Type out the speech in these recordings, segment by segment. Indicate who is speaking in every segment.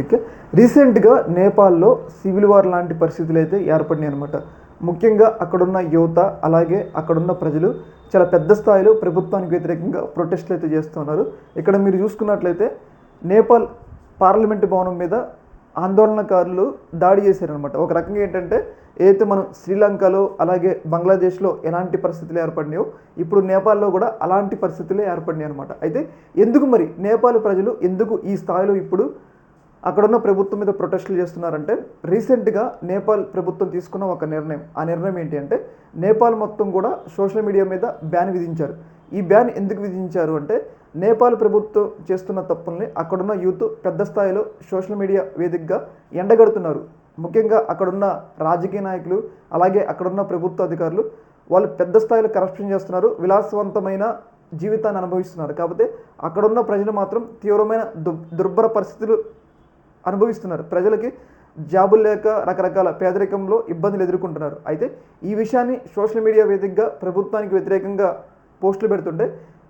Speaker 1: ఇక రీసెంట్గా నేపాల్లో సివిల్ వార్ లాంటి పరిస్థితులు అయితే ఏర్పడినాయి అనమాట. ముఖ్యంగా అక్కడున్న యువత అలాగే అక్కడున్న ప్రజలు చాలా పెద్ద స్థాయిలో ప్రభుత్వానికి వ్యతిరేకంగా ప్రొటెస్ట్లు అయితే చేస్తున్నారు. ఇక్కడ మీరు చూసుకున్నట్లయితే నేపాల్ పార్లమెంటు భవనం మీద ఆందోళనకారులు దాడి చేశారనమాట. ఒక రకంగా ఏంటంటే ఏదైతే మనం శ్రీలంకలో అలాగే బంగ్లాదేశ్లో ఎలాంటి పరిస్థితులు ఏర్పడినాయో ఇప్పుడు నేపాల్లో కూడా అలాంటి పరిస్థితులే ఏర్పడినాయి అనమాట. అయితే ఎందుకు మరి నేపాల్ ప్రజలు ఎందుకు ఈ స్థాయిలో ఇప్పుడు అక్కడున్న ప్రభుత్వం మీద ప్రొటెస్టులు చేస్తున్నారంటే రీసెంట్గా నేపాల్ ప్రభుత్వం తీసుకున్న ఒక నిర్ణయం. ఆ నిర్ణయం ఏంటి అంటే నేపాల్ మొత్తం కూడా సోషల్ మీడియా మీద బ్యాన్ విధించారు. ఈ బ్యాన్ ఎందుకు విధించారు అంటే నేపాల్ ప్రభుత్వం చేస్తున్న తప్పుల్ని అక్కడున్న యూత్ పెద్ద స్థాయిలో సోషల్ మీడియా వేదికగా ఎండగడుతున్నారు. ముఖ్యంగా అక్కడున్న రాజకీయ నాయకులు అలాగే అక్కడున్న ప్రభుత్వ అధికారులు వాళ్ళు పెద్ద స్థాయిలో కరప్షన్ చేస్తున్నారు, విలాసవంతమైన జీవితాన్ని అనుభవిస్తున్నారు. కాకపోతే అక్కడున్న ప్రజలు మాత్రం తీవ్రమైన దుర్భర పరిస్థితులు అనుభవిస్తున్నారు. ప్రజలకి జాబులు లేక రకరకాల పేదరికంలో ఇబ్బందులు ఎదుర్కొంటున్నారు. అయితే ఈ విషయాన్ని సోషల్ మీడియా వేదికగా ప్రభుత్వానికి వ్యతిరేకంగా పోస్టులు పెడుతుంటే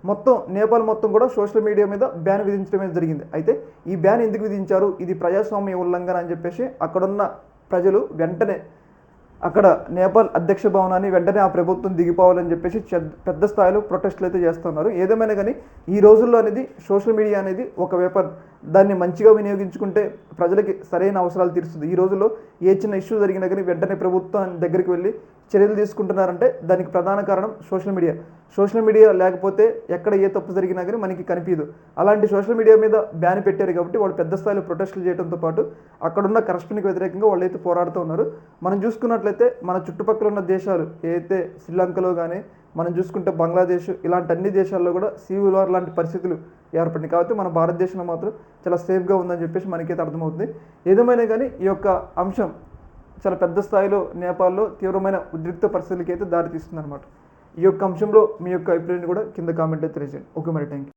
Speaker 1: మొత్తం నేపాల్ మొత్తం కూడా సోషల్ మీడియా మీద బ్యాన్ విధించడమే జరిగింది. అయితే ఈ బ్యాన్ ఎందుకు విధించారు, ఇది ప్రజాస్వామ్య ఉల్లంఘన అని చెప్పేసి అక్కడున్న ప్రజలు వెంటనే అక్కడ నేపాల్ అధ్యక్ష భవనాన్ని వెంటనే ఆ ప్రభుత్వం దిగిపోవాలని చెప్పేసి పెద్ద స్థాయిలో ప్రొటెస్టులు అయితే చేస్తున్నారు. ఏదేమైనా కానీ ఈ రోజుల్లో అనేది సోషల్ మీడియా అనేది ఒక వెపన్. దాన్ని మంచిగా వినియోగించుకుంటే ప్రజలకి సరైన అవసరాలు తీరుస్తుంది. ఈ రోజుల్లో ఏ చిన్న ఇష్యూ జరిగినా కానీ వెంటనే ప్రభుత్వం దగ్గరికి వెళ్ళి చర్యలు తీసుకుంటున్నారంటే దానికి ప్రధాన కారణం సోషల్ మీడియా. సోషల్ మీడియా లేకపోతే ఎక్కడ ఏ తప్పు జరిగినా కానీ మనకి కనిపించదు. అలాంటి సోషల్ మీడియా మీద బ్యాన్ పెట్టారు కాబట్టి వాళ్ళు పెద్ద స్థాయిలో ప్రొటెస్టులు చేయడంతో పాటు అక్కడున్న కరప్షన్కి వ్యతిరేకంగా వాళ్ళు అయితే పోరాడుతూ ఉన్నారు. మనం చూసుకున్నట్లయితే మన చుట్టుపక్కల ఉన్న దేశాలు ఏదైతే శ్రీలంకలో కానీ మనం చూసుకుంటే బంగ్లాదేశ్ ఇలాంటి అన్ని దేశాల్లో కూడా సివిల్ వార్ లాంటి పరిస్థితులు ఏర్పడినాయి. కాబట్టి మన భారతదేశంలో మాత్రం చాలా సేఫ్గా ఉందని చెప్పేసి మనకైతే అర్థమవుతుంది. ఏదేమైనా కానీ ఈ యొక్క అంశం చాలా పెద్ద స్థాయిలో నేపాల్లో తీవ్రమైన ఉద్రిక్త పరిస్థితులకి అయితే దారితీస్తుంది అనమాట. ఈ యొక్క అంశంలో మీ యొక్క అభిప్రాయాన్ని కూడా కింద కామెంట్ అయితే తెలియజేయండి. ఓకే మరి, థ్యాంక్ యూ.